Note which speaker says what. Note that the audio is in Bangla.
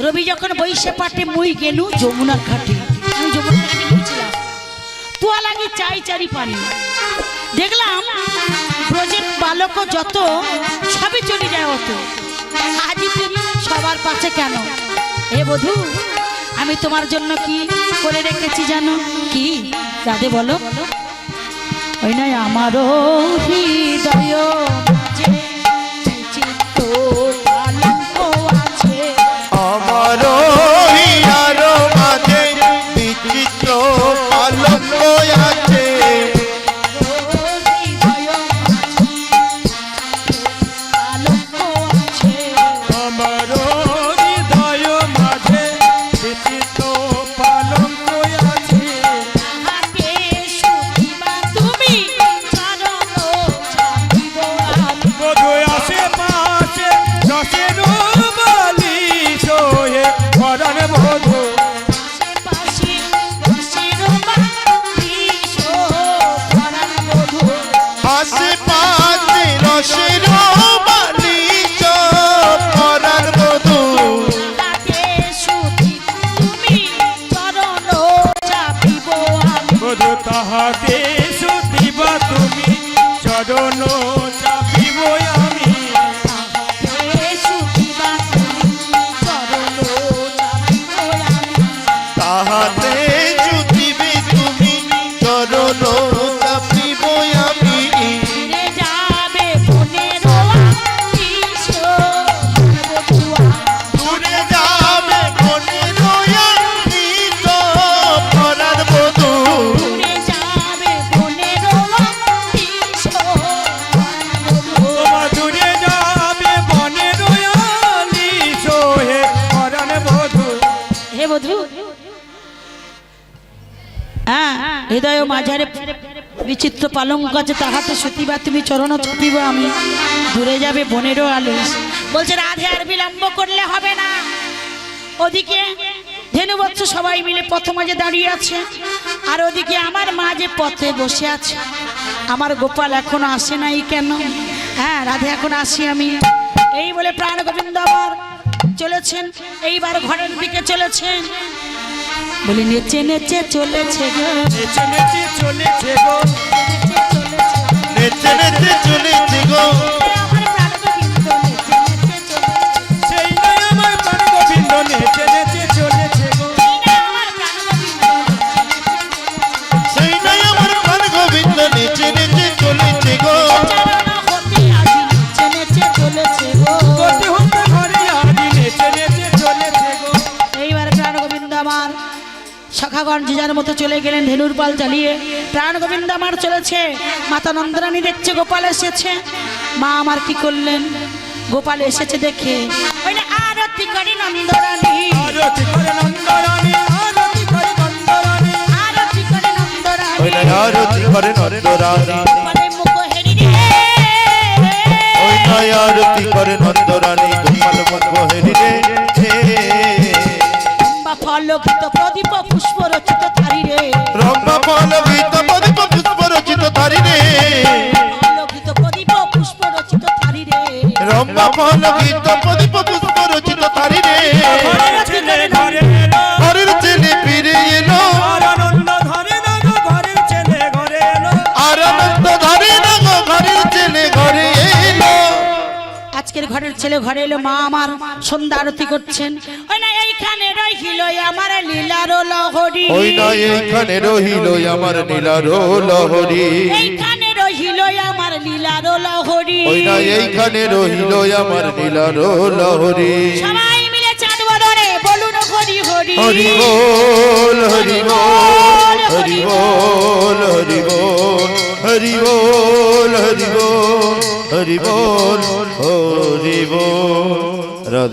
Speaker 1: রবি যখন বইসে পাটে মুই গেলু যমুনার ঘাটে। আমি যমুনার ঘাটে গিয়েছিলাম, তোয়া লাগি চাই চারি পানি। দেখলাম ব্রজের বালক যত সবই চলে যায় অত, আজই তুমি সবার পাশে কেন? হে বধূ, আমি তোমার জন্য কি করে রেখেছি জানো? কি দাদে বলো? ওই নয় আমারও হৃদয় মাঝে চিত্ত পালঙ্ক আছে,
Speaker 2: আমারও হিয়ার মাঝে বিচিত্র পালঙ্ক আছে। আমারও হৃদয় মাঝে বিচিত্র পালঙ্ক আছে। বধূ আশেপাশে রসের বালিশ হয়ে পরাণ বধূ। আশেপাশে রসের বালিশ পরাণ বধূ। বধূ তাহাতে সুতিবা তুমি চরণ চাপিব আমি। তাহাতে জুতিবে তুমি চরণ চাপিব আমি। দূরে যাবে মনের আশিস পরাণ বধূ। তোমার দূরে যাবে বনের আলিশ হয়ে পরাণ বধূ।
Speaker 1: হে বধূ, হ্যাঁ, হৃদয় মাঝারে বিচিত্র পালঙ্ক আছে, তাহাতে সতীবা তুমি চরণ চাপিব আমি। দূরে যাবে বনেরও আলিশ। বলছে রাধে আর বিলম্ব করলে হবে না। ওদিকে ধেনুবৎস সবাই মিলে পথ মাঝে দাঁড়িয়ে আছে, আর ওদিকে আমার মা যে পথে বসে আছে। আমার গোপাল এখনো আসে নাই কেন? হ্যাঁ, রাধে এখন আসি আমি। এই বলে প্রাণ গোবিন্দ আবার চলেছেন, এইবার ঘরের দিকে চলেছেন। বলে নেচে নেচে চলেছে গো,
Speaker 2: নেচে নেচে চলেছে গো, নেচে নেচে চলেছে গো। সেই নয় আমার প্রাণ গোবিন্দ নেচে নেচে চলেছে গো। সেই নয় আমার প্রাণ গোবিন্দ নেচে নেচে চলেছে গো। গতি হতে ঘরে আদি নেচে নেচে চলেছে গো।
Speaker 1: এইবার প্রাণ গোবিন্দ আমার সখাগণ যে যার মতো চলে গেলেন ধেনুর পাল চালিয়ে। প্রাণ গোবিন্দ আমার চলেছে, মাতা নন্দরানী দেখছে গোপাল এসেছে। মা আমার কি করলেন? গোপাল এসেছে দেখে ওই না আরতি করে নন্দরানী,
Speaker 2: আরতি করে নন্দরানী, আরতি করে নন্দরানী,
Speaker 1: আরতি করে নন্দরানী,
Speaker 2: ওই না আরতি করে নন্দরানী,
Speaker 1: গোপালের মুখ হেরি রে,
Speaker 2: ওই না আরতি করে নন্দরানী, গোপাল মুখ হেরি রে।
Speaker 1: রম্বা ফলকিত প্রদীপ পুষ্প রচিত তারি রে,
Speaker 2: রম্বা ফলকিত প্রদীপ পুষ্প রচিত তারি রে,
Speaker 1: ফলকিত প্রদীপ পুষ্প রচিত তারি রে,
Speaker 2: রম্বা ফলকিত প্রদীপ পুষ্প রচিত তারি রে। ঘরের ছেলে ফিরে এলো, আর আনন্দ ধরে না গো ঘরের ছেলে ঘরে এলো, আর আনন্দ ধরে না গো ঘরের ছেলে ঘরে এলো।
Speaker 1: আজকের ঘরের ছেলে ঘরে এলো। মা আমার সন্ধ্যা আরতি করছেন। ওই না এইখানে রহিল আমার লীলার লহরী,
Speaker 2: ওই না এইখানে রহিল আমার নীলার লহরী,
Speaker 1: এইখানে রহিল আমার লীলার লহরী,
Speaker 2: ওই না এইখানে রহিল আমার নীলার লহরী।
Speaker 1: সবাই মিলে চাঁদ বদরে বলুন হরি হরি,
Speaker 2: হরি বল হরি বল হরি বল হরি বল হরি বল হরি বল হরি বল হরি বল।